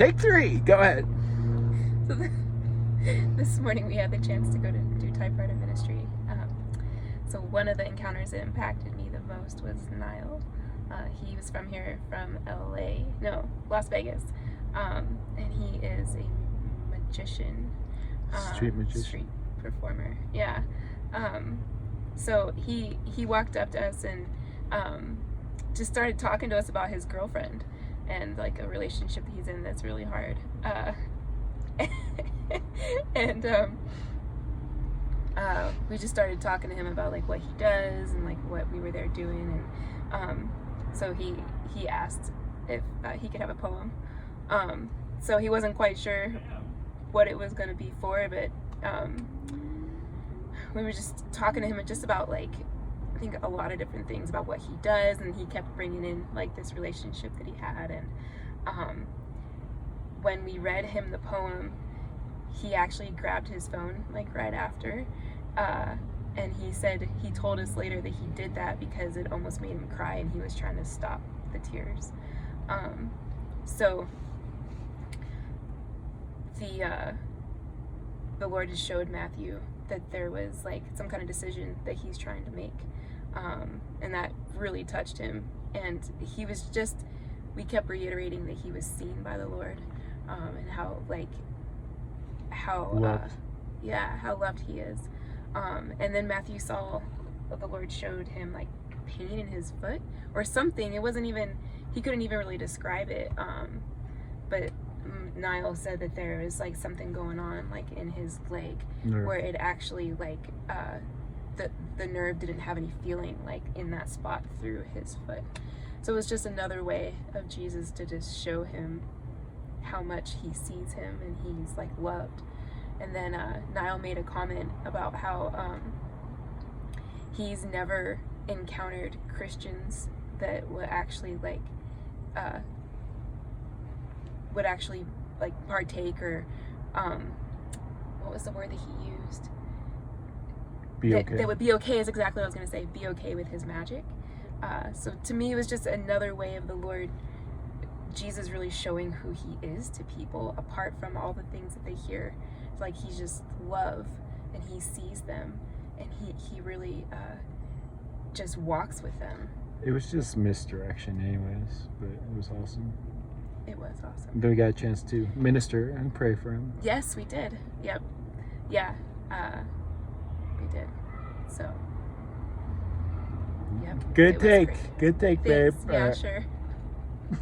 Take 3. Go ahead. So this morning we had the chance to go to do Typewriter ministry. So one of the encounters that impacted me the most was Niall. He was from here, from Las Vegas, and he is a magician, Street magician. street performer. Yeah. So he walked up to us and just started talking to us about his girlfriend and like a relationship that he's in that's really hard. And we just started talking to him about like what he does and like what we were there doing, and so he asked if he could have a poem. So he wasn't quite sure what it was going to be for, but we were just talking to him just about like I think a lot of different things about what he does, and he kept bringing in like this relationship that he had, and when we read him the poem, he actually grabbed his phone like right after, and he told us later that he did that because it almost made him cry and he was trying to stop the tears. So the Lord just showed Matthew that there was like some kind of decision that he's trying to make, and that really touched him, and we kept reiterating that he was seen by the Lord, and how loved he is. And then Matthew saw that the Lord showed him like pain in his foot or something. It wasn't even, he couldn't even really describe it. But Niall said that there was like something going on like in his leg where it actually like the nerve didn't have any feeling like in that spot through his foot. So it was just another way of Jesus to just show him how much he sees him and he's like loved. And then Niall made a comment about how he's never encountered Christians that would actually partake, or what was the word that he used? Be okay. That would be okay is exactly what I was going to say. Be okay with his magic. So to me, it was just another way of the Lord Jesus really showing who he is to people, apart from all the things that they hear. Like he's just love, and he sees them, and he really just walks with them. It was just misdirection anyways, but it was awesome. It was awesome. Then we got a chance to minister and pray for him. Yes, we did. Yep. Yeah, we did. So, yep. Good take, babe. Yeah, sure.